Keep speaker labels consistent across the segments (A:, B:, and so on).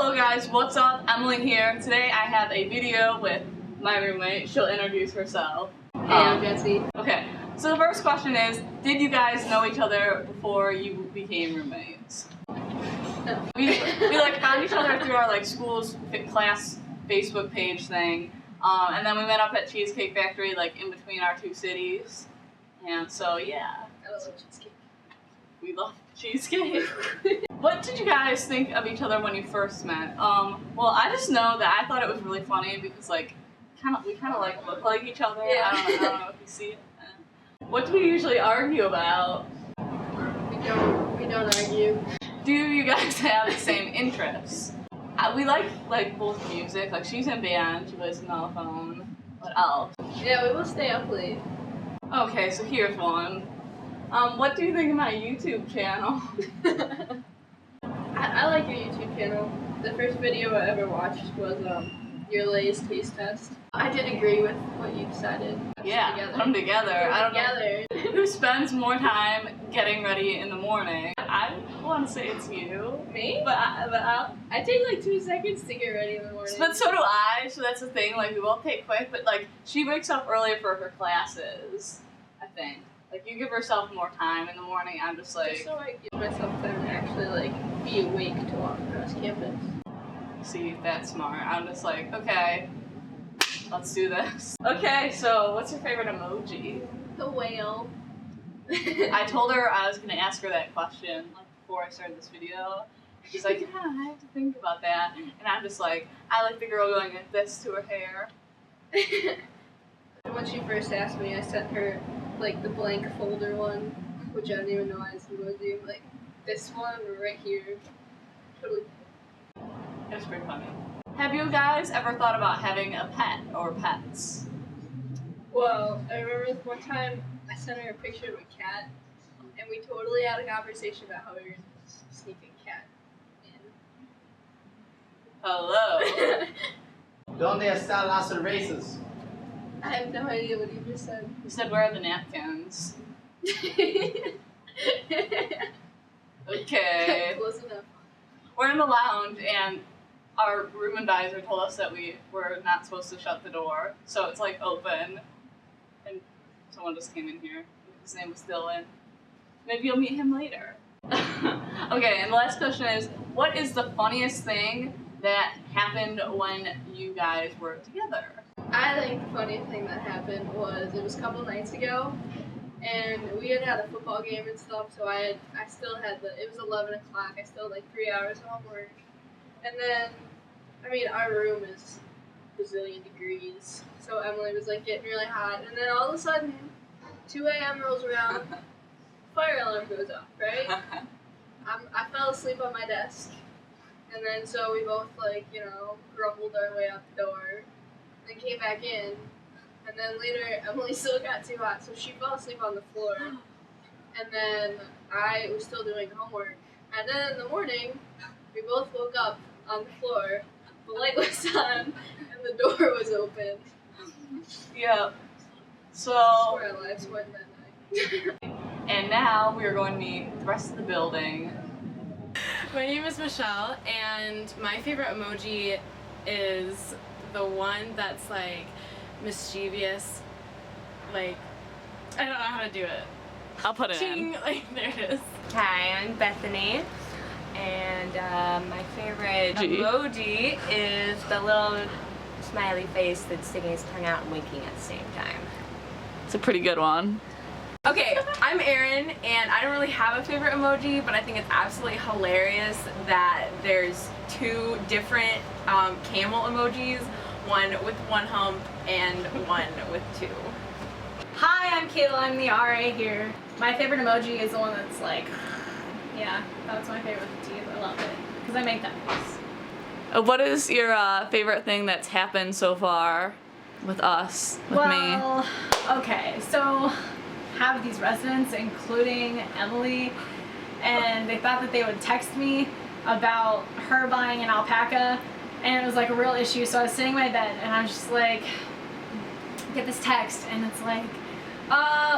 A: Hello guys, what's up? Emily here. Today I have a video with my roommate. She'll introduce herself.
B: Hey, I'm Jesse.
A: Okay, so the first question is, did you guys know each other before you became roommates?
B: No.
A: We like found each other through our like school's class Facebook page thing, and then we met up at Cheesecake Factory like in between our two cities, and so yeah.
B: I love cheesecake.
A: We love cheesecake. What did you guys think of each other when you first met? Well, I just know that I thought it was really funny because like, we kind of like look like each other.
B: Yeah.
A: I don't know if you see it. What do we usually argue about?
B: We don't argue.
A: Do you guys have the same interests? We like both music. Like she's in band, she plays the mellophone. What else?
B: Yeah, we will stay up late.
A: Okay, so here's one. What do you think of my YouTube channel?
B: I like your YouTube channel. The first video I ever watched was your Lay's taste test. I did agree with what you decided.
A: Yeah, put them together. I don't know who spends more time getting ready in the morning. I want to say it's you.
B: Me?
A: But
B: I take like 2 seconds to get ready in the morning.
A: But so do I, so that's the thing, like we both take quick, but like she wakes up early for her classes, I think. Like you give yourself more time in the morning, I'm just like...
B: Just so I give myself time to actually like be awake to walk across campus.
A: See, that's smart. I'm just like, okay, let's do this. Okay, so what's your favorite emoji?
B: The whale.
A: I told her I was gonna ask her that question like before I started this video. She's like, yeah, I have to think about that. And I'm just like, I like the girl going like this to her hair.
B: When she first asked me, I sent her like the blank folder one, which I didn't even know I was emoji. Like this one right here. Totally.
A: It was pretty funny. Have you guys ever thought about having a pet or pets?
B: Well, I remember one time I sent her a picture of a cat, and we totally had a conversation about how we were going to sneak a cat in.
A: Hello.
C: ¿Dónde están las erasers?
B: I have no idea what you just said.
A: You said, where are the napkins? Okay.
B: Close enough.
A: We're in the lounge, and our room advisor told us that we were not supposed to shut the door, so it's like open, and someone just came in here. His name was Dylan. Maybe you'll meet him later. Okay, and the last question is, what is the funniest thing that happened when you guys were together?
B: I think the funniest thing that happened was, it was a couple nights ago, and we had a football game and stuff, so I still had it was 11 o'clock, I still had like 3 hours of homework. And then, I mean, our room is bazillion degrees, so Emily was like getting really hot, and then all of a sudden, 2 a.m. rolls around, fire alarm goes off, right? I fell asleep on my desk, and then so we both like, grumbled our way out the door, then came back in, and then later Emily still got too hot, so she fell asleep on the floor, and then I was still doing homework, and then in the morning, we both woke up on the floor, the light was on, and the door was open.
A: Yep. So...
B: I swear our lives went that night.
A: And now we are going to meet the rest of the building.
D: My name is Michelle, and my favorite emoji is the one that's like mischievous, like, I don't know how to do it.
A: I'll put it in.
D: Like, there it is.
E: Hi, I'm Bethany, and my favorite emoji is the little smiley face that's sticking his tongue out and winking at the same time.
A: It's a pretty good one.
D: Okay, I'm Erin, and I don't really have a favorite emoji, but I think it's absolutely hilarious that there's 2 different camel emojis, one with 1 hump and one with 2.
F: Hi, I'm Kayla, I'm the RA here. My favorite emoji is the one that's like, yeah, that's my favorite with the teeth. I love it, because I make that face.
A: What is your favorite thing that's happened so far with us, with me?
F: Okay, so have these residents, including Emily, and they thought that they would text me about her buying an alpaca, and it was like a real issue, so I was sitting in my bed, and I was just like, get this text, and it's like,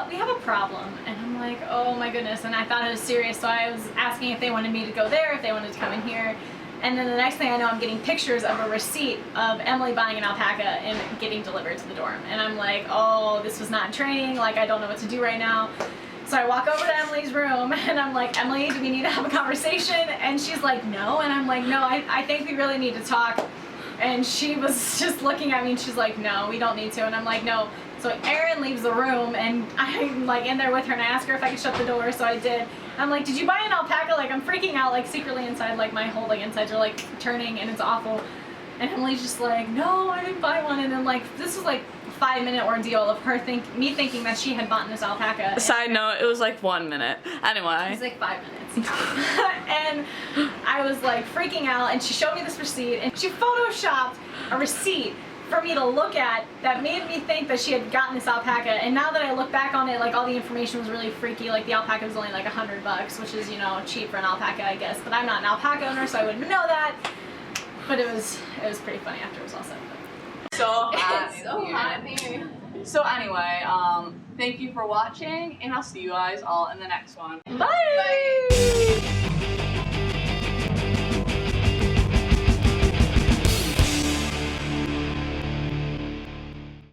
F: we have a problem, and I'm like, oh my goodness, and I thought it was serious, so I was asking if they wanted me to go there, if they wanted to come in here, And then the next thing I know, I'm getting pictures of a receipt of Emily buying an alpaca and getting delivered to the dorm. And I'm like, oh, this was not in training. Like, I don't know what to do right now. So I walk over to Emily's room and I'm like, Emily, do we need to have a conversation? And she's like, no. And I'm like, no, I think we really need to talk. And she was just looking at me and she's like, no, we don't need to. And I'm like, no. So Erin leaves the room and I'm like in there with her and I asked her if I could shut the door, so I did. I'm like, did you buy an alpaca? Like, I'm freaking out, like secretly inside, like my whole like insides are like turning and it's awful. And Emily's just like, no, I didn't buy one. And then like, this was like a 5-minute ordeal of her me thinking that she had bought this alpaca.
A: Side note, it was like 1 minute. Anyway.
F: It was like 5 minutes. And I was like freaking out and she showed me this receipt and she photoshopped a receipt for me to look at that made me think that she had gotten this alpaca. And now that I look back on it, like all the information was really freaky. Like the alpaca was only like $100, which is, you know, cheap for an alpaca, I guess. But I'm not an alpaca owner, so I wouldn't know that. But it was pretty funny after it was all said.
A: So hot.
B: It's so hot in here.
A: So anyway, thank you for watching, and I'll see you guys all in the next one.
B: Bye.